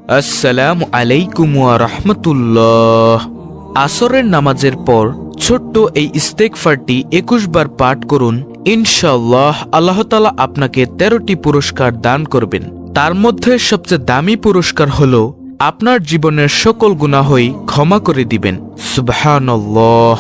আসসালামু আলাইকুম ওয়া রাহমাতুল্লাহ। আসরের নামাজের পর ছোট্ট এই ইস্তেগফারটি 21 বার পাঠ করুন। ইনশাআল্লাহ আল্লাহ তাআলা আপনাকে 13টি পুরস্কার দান করবেন। তার মধ্যে সবচেয়ে দামি পুরস্কার হলো আপনার জীবনের সকল গুনাহই ক্ষমা করে দিবেন। সুবহানাল্লাহ।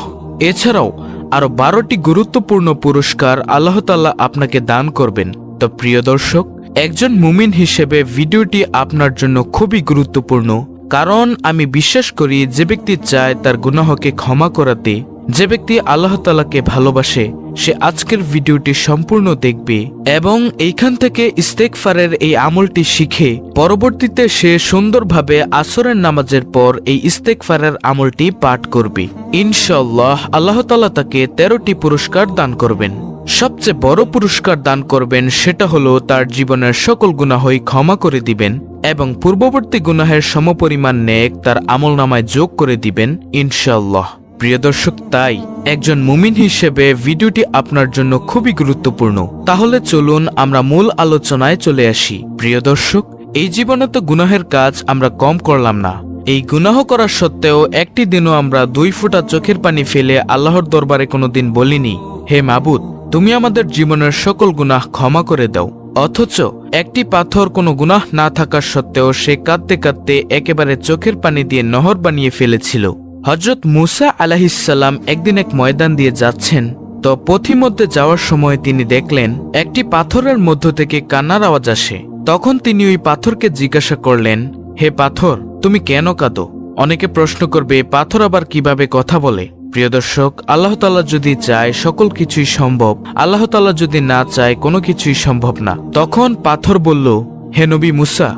এছাড়াও আরো 12টি গুরুত্বপূর্ণ পুরস্কার আল্লাহ তাআলা আপনাকে দান করবেন। তো প্রিয় দর্শক, একজন মুমিন হিসেবে ভিডিওটি আপনার জন্য খুবই গুরুত্বপূর্ণ, কারণ আমি বিশ্বাস করি যে ব্যক্তি চায় তার গুনাহকে ক্ষমা করাতে, যে ব্যক্তি আল্লাহ তাআলাকে ভালোবাসে, সে আজকের ভিডিওটি সম্পূর্ণ দেখবে এবং এইখান থেকে ইস্তেগফারের এই আমলটি শিখে পরবর্তীতে সে সুন্দরভাবে আসরের নামাজের পর এই ইস্তেগফারের আমলটি পাঠ করবে। ইনশাআল্লাহ আল্লাহ তাআলা তাকে 13টি পুরস্কার দান করবেন। সবচেয়ে বড় পুরস্কার দান করবেন, সেটা হলো তার জীবনের সকল গুনাহই ক্ষমা করে দিবেন এবং পূর্ববর্তী গুনাহের সমপরিমাণ নেক তার আমলনামায় যোগ করে দিবেন ইনশাআল্লাহ। প্রিয় দর্শক, তাই একজন মুমিন হিসেবে ভিডিওটি আপনার জন্য খুবই গুরুত্বপূর্ণ। তাহলে চলুন আমরা মূল আলোচনায় চলে আসি। প্রিয় দর্শক, এই জীবনে তো গুনাহের কাজ আমরা কম করলাম না। এই গুনাহ করার সত্ত্বেও একটি দিনও আমরা 2 ফোঁটা চোখের পানি ফেলে আল্লাহর দরবারে কোনোদিন বলিনি, হে মাবুদ, তুমি আমাদের জীবনের সকল গুনাহ ক্ষমা করে দাও। অথচ একটি পাথর কোনো গুনাহ না থাকার সত্ত্বেও সে কাঁদতে কাঁদতে একেবারে চোখের পানি দিয়ে নহর বানিয়ে ফেলেছিল। হযরত মুসা আলাইহিসসালাম একদিন এক ময়দান দিয়ে যাচ্ছেন, তো পথিমধ্যে যাওয়ার সময় তিনি দেখলেন একটি পাথরের মধ্য থেকে কান্নার আওয়াজ আসে। তখন তিনি ওই পাথরকে জিজ্ঞাসা করলেন, হে পাথর, তুমি কেন কাঁদো? অনেকে প্রশ্ন করবে, পাথর আবার কিভাবে কথা বলে? প্রিয় দর্শক, আল্লাহ তাআলা যদি চায় সকল কিছুই সম্ভব, আল্লাহ তাআলা যদি না চায় কোনো কিছুই সম্ভব না। তখন পাথর বলল, হে নবী মুসা,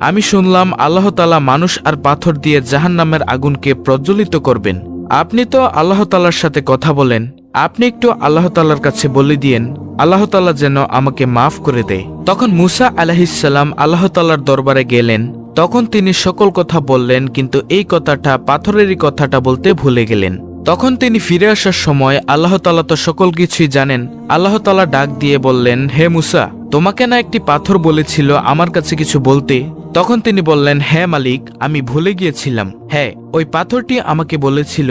আমি শুনলাম আল্লাহ তাআলা মানুষ আর পাথর দিয়ে জাহান্নামের আগুনকে প্রজ্বলিত করবেন। আপনি তো আল্লাহ তাআলার সাথে কথা বলেন, আপনি একটু আল্লাহ তাআলার কাছে বলে দিয়েন আল্লাহ তাআলা যেন আমাকে মাফ করে দেয়। তখন মুসা আলাইহিসসালাম আল্লাহ তাআলার দরবারে গেলেন। তখন তিনি সকল কথা বললেন, কিন্তু এই কথাটা, পাথরেরই কথাটা বলতে ভুলে গেলেন। তখন তিনি ফিরে আসার সময় আল্লাহ তাআলা তো সকল কিছুই জানেন। আল্লাহ তাআলা ডাক দিয়ে বললেন, হে মুসা, তোমাকে না একটি পাথর বলেছিল আমার কাছে কিছু বলতে? তখন তিনি বললেন, হ্যাঁ মালিক, আমি ভুলে গিয়েছিলাম। হ্যাঁ, ওই পাথরটি আমাকে বলেছিল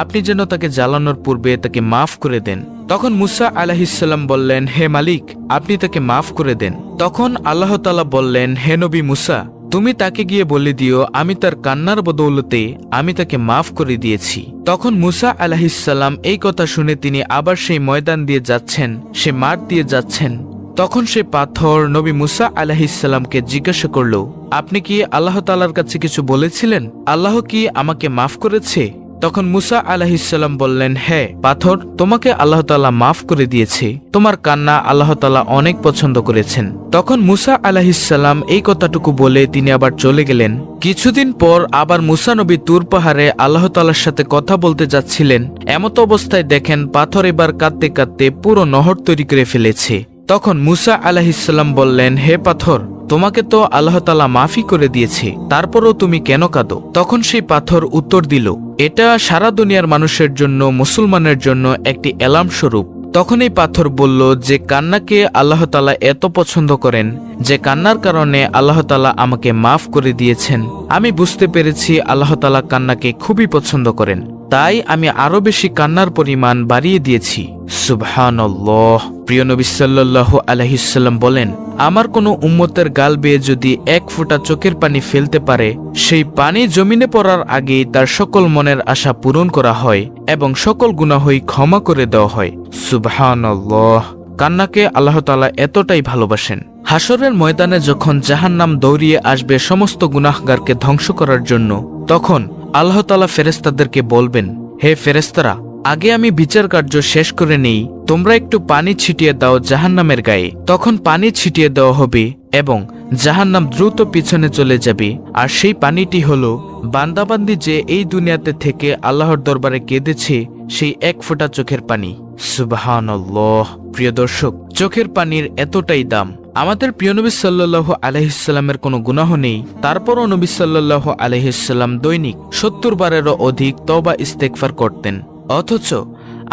আপনি যেন তাকে জ্বালানোর পূর্বে তাকে মাফ করে দেন। তখন মুসা আলাইহিসসালাম বললেন, হে মালিক, আপনি তাকে মাফ করে দেন। তখন আল্লাহ তাআলা বললেন, হে নবী মুসা, তুমি তাকে গিয়ে বলে দিও আমি তার কান্নার বদৌলতে আমি তাকে মাফ করে দিয়েছি। তখন মুসা আলাইহিসসালাম এই কথা শুনে তিনি আবার সেই ময়দান দিয়ে যাচ্ছেন, সে মাঠ দিয়ে যাচ্ছেন। তখন সে পাথর নবী মুসা আলাইহিসসালামকে জিজ্ঞাসা করল, আপনি কি আল্লাহ তাআলার কাছে কিছু বলেছিলেন? আল্লাহ কি আমাকে মাফ করেছে? তখন মুসা আলাইহিসসালাম বললেন, হ্যাঁ পাথর, তোমাকে আল্লাহ তাআলা মাফ করে দিয়েছে। তোমার কান্না আল্লাহ তাআলা অনেক পছন্দ করেছেন। তখন মুসা আলাইহিসসালাম এই কথাটুকু বলে তিনি আবার চলে গেলেন। কিছুদিন পর আবার মুসা নবী তুর পাহাড়ে আল্লাহ তাআলার সাথে কথা বলতে যাচ্ছিলেন। এমত অবস্থায় দেখেন পাথর এবার কাঁদতে কাঁদতে পুরো নহর তৈরি করে ফেলেছে। তখন মুসা আলাইহিসসালাম বললেন, হে পাথর, তোমাকে তো আল্লাহ তাআলা মাফি করে দিয়েছে, তারপরও তুমি কেন কাঁদো? তখন সেই পাথর উত্তর দিল, এটা সারা দুনিয়ার মানুষের জন্য, মুসলমানের জন্য একটি অ্যালার্ম স্বরূপ। তখন এই পাথর বলল, যে কান্নাকে আল্লাহ তাআলা এত পছন্দ করেন, যে কান্নার কারণে আল্লাহ তাআলা আমাকে মাফ করে দিয়েছেন, আমি বুঝতে পেরেছি আল্লাহ তাআলা কান্নাকে খুবই পছন্দ করেন, তাই আমি আরো বেশি কান্নার পরিমাণ বাড়িয়ে দিয়েছি। সুবহানাল্লাহ। প্রিয় নবী সাল্লাল্লাহু আলাইহি সাল্লাম বলেন, আমার কোনো উম্মতের গাল বেয়ে যদি 1 ফোঁটা চোখের পানি ফেলতে পারে, সেই পানি জমিনে পড়ার আগেই তার সকল মনের আশা পূরণ করা হয় এবং সকল গুনাহই ক্ষমা করে দেওয়া হয়। সুবহানাল্লাহ। কান্নাকে আল্লাহ তাআলা এতটাই ভালোবাসেন। হাসরের ময়দানে যখন জাহান্নাম দৌড়িয়ে আসবে সমস্ত গুনাহগারকে ধ্বংস করার জন্য, তখন আল্লাহ তাআলা ফেরেশতাদেরকে বলবেন, হে ফেরেশতারা, আগে আমি বিচার কার্য শেষ করে নেই, তোমরা একটু পানি ছিটিয়ে দাও জাহান্নামের গায়ে। তখন পানি ছিটিয়ে দেওয়া হবে এবং জাহান্নাম দ্রুত পিছনে চলে যাবে। আর সেই পানিটি হলো বান্দাবান্দি যে এই দুনিয়াতে থেকে আল্লাহর দরবারে কেঁদেছে, সেই 1 ফোঁটা চোখের পানি। সুবহানাল্লাহ। প্রিয় দর্শক, চোখের পানির এতটাই দাম। আমাদের প্রিয় নবী সাল্লাল্লাহু আলাইহি সাল্লামের কোনো গুনাহ নেই, তারপরও নবী সাল্লাল্লাহু আলাইহি সাল্লাম দৈনিক 70 বারেরও অধিক তওবা ইস্তেগফার করতেন। অথচ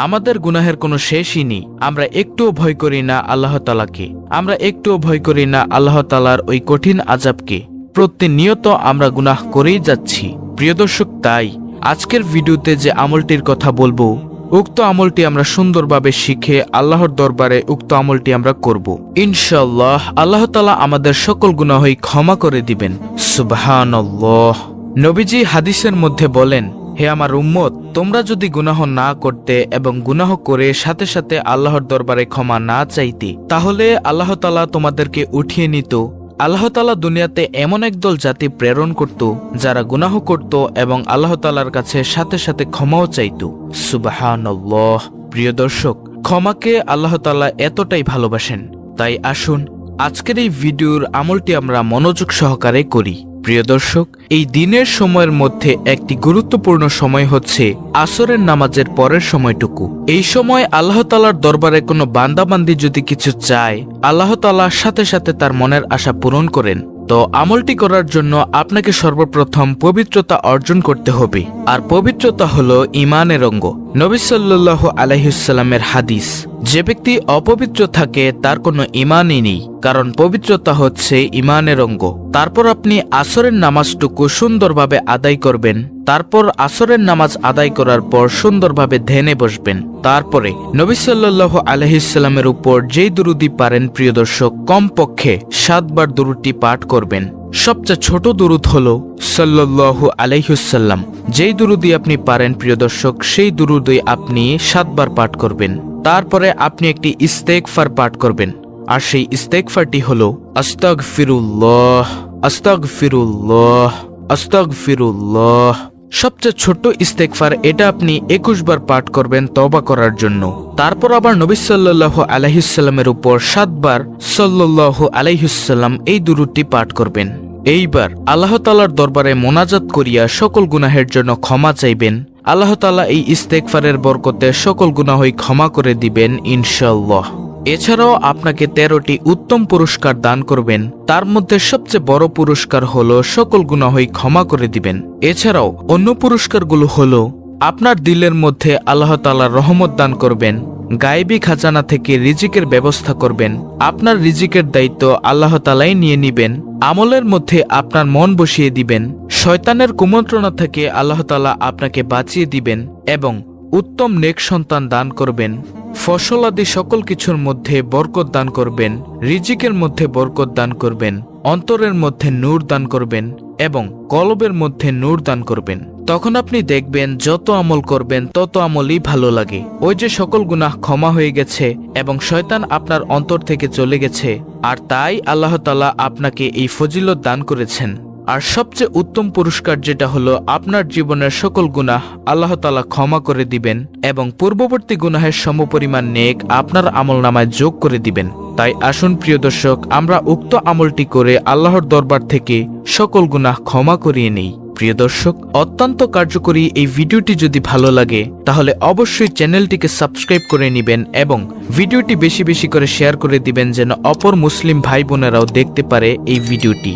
আমাদের গুনাহের কোনো শেষই নেই। আমরা একটুও ভয় করি না আল্লাহ তাআলাকে, আমরা একটুও ভয় করি না আল্লাহ তাআলার ওই কঠিন আযাবকে। প্রতিনিয়ত আমরা গুনাহ করেই যাচ্ছি প্রিয় দর্শক। তাই আজকের ভিডিওতে যে আমলটির কথা বলবো, উক্ত আমলটি আমরা সুন্দরভাবে শিখে আল্লাহর দরবারে উক্ত আমলটি আমরা করব। ইনশাআল্লাহ আল্লাহ তাআলা আমাদের সকল গুনাহই ক্ষমা করে দিবেন। সুবহানাল্লাহ। নবীজি হাদিসের মধ্যে বলেন, হে আমার উম্মত, তোমরা যদি গুনাহ না করতে এবং গুনাহ করে সাথে সাথে আল্লাহর দরবারে ক্ষমা না চাইতে, তাহলে আল্লাহ তাআলা তোমাদেরকে উঠিয়ে নিত। আল্লাহ তাআলা দুনিয়াতে এমন একদল জাতি প্রেরণ করত যারা গুনাহ করত এবং আল্লাহ তাআলার কাছে সাথে সাথে ক্ষমাও চাইত। সুবহানাল্লাহ। প্রিয় দর্শক, ক্ষমাকে আল্লাহ তাআলা এতটাই ভালোবাসেন। তাই আসুন আজকের এই ভিডিওর আমলটি আমরা মনোযোগ সহকারে করি। প্রিয় দর্শক, এই দিনের সময়ের মধ্যে একটি গুরুত্বপূর্ণ সময় হচ্ছে আসরের নামাজের পরের সময়টুকু। এই সময় আল্লাহ তাআলার দরবারে কোনো বান্দাবান্দি যদি কিছু চায়, আল্লাহ তাআলা সাথে সাথে তার মনের আশা পূরণ করেন। তো আমলটি করার জন্য আপনাকে সর্বপ্রথম পবিত্রতা অর্জন করতে হবে। আর পবিত্রতা হলো ঈমানের অঙ্গ। নবী সাল্লাল্লাহু আলাইহি ওয়াসাল্লামের হাদিস, যে ব্যক্তি অপবিত্র থাকে তার কোনো ঈমানই নেই, কারণ পবিত্রতা হচ্ছে ঈমানের অঙ্গ। তারপর আপনি আসরের নামাজটুকু সুন্দরভাবে আদায় করবেন। তারপর আসরের নামাজ আদায় করার পর সুন্দরভাবে ধ্যানে বসবেন। তারপরে নবী সাল্লাল্লাহু আলাইহি ওয়াসাল্লামের উপর যেই দুরূদি পারেন প্রিয় দর্শক, কমপক্ষে 7 বার দুরূদটি পাঠ করবেন। সবচেয়ে ছোট দুরূদ হলো সাল্লাল্লাহু আলাইহি ওয়াসাল্লাম। যেই দুরূদি আপনি পারেন প্রিয় দর্শক, সেই দুরূদই আপনি 7 বার পাঠ করবেন। তারপরে আপনি একটি ইস্তেগফার পাঠ করবেন। আর সেই ইস্তেগফারটি হলো আস্তাগফিরুল্লাহ, আস্তাগফিরুল্লাহ, আস্তাগফিরুল্লাহ। সবচেয়ে ছোট্ট ইস্তেগফার, এটা আপনি 21 বার পাঠ করবেন তওবা করার জন্য। তারপর আবার নবী সাল্লাল্লাহু আলাইহি ওয়াসাল্লামের উপর 7 বার সাল্লাল্লাহু আলাইহি ওয়াসাল্লাম এই দুরূদটি পাঠ করবেন। এইবার আল্লাহ তাআলার দরবারে মোনাজাত করিয়া সকল গুনাহের জন্য ক্ষমা চাইবেন। আল্লাহ তাআলা এই ইস্তেগফারের বরকতে সকল গুনাহই ক্ষমা করে দিবেন ইনশাআল্লাহ। এছাড়াও আপনাকে 13টি উত্তম পুরস্কার দান করবেন। তার মধ্যে সবচেয়ে বড় পুরস্কার হলো সকল গুনাহই ক্ষমা করে দিবেন। এছাড়াও অন্য পুরস্কারগুলো হলো আপনার দিলের মধ্যে আল্লাহ তাআলা রহমত দান করবেন, গায়েবী খাজানা থেকে রিজিকের ব্যবস্থা করবেন, আপনার রিজিকের দায়িত্ব আল্লাহ তাআলাই নিয়ে নিবেন, আমলের মধ্যে আপনার মন বসিয়ে দিবেন, শয়তানের কুমন্ত্রণা থেকে আল্লাহ তাআলা আপনাকে বাঁচিয়ে দিবেন এবং উত্তম নেক সন্তান দান করবেন, ফসলাদি সকল কিছুর মধ্যে বরকত দান করবেন, রিজিকের মধ্যে বরকত দান করবেন, অন্তরের মধ্যে নূর দান করবেন এবং কলবের মধ্যে নূর দান করবেন। তখন আপনি দেখবেন যত আমল করবেন তত আমলই ভালো লাগে। ওই যে সকল গুনাহ ক্ষমা হয়ে গেছে এবং শয়তান আপনার অন্তর থেকে চলে গেছে। আর তাই আল্লাহ তাআলা আপনাকে এই ফজিলত দান করেছেন। আর সবচেয়ে উত্তম পুরস্কার যেটা হলো আপনার জীবনের সকল গুনাহ আল্লাহ তাআলা ক্ষমা করে দিবেন এবং পূর্ববর্তী গুনাহের সমপরিমাণ নেক আপনার আমলনামায় যোগ করে দিবেন। তাই আসুন প্রিয় দর্শক, আমরা উক্ত আমলটি করে আল্লাহর দরবার থেকে সকল গুনাহ ক্ষমা করিয়ে নেই। প্রিয় দর্শক, অত্যন্ত কার্যকরী এই ভিডিওটি যদি ভালো লাগে তাহলে অবশ্যই চ্যানেলটিকে সাবস্ক্রাইব করে নেবেন এবং ভিডিওটি বেশি বেশি করে শেয়ার করে দিবেন যেন অপর মুসলিম ভাই বোনেরাও দেখতে পারে এই ভিডিওটি।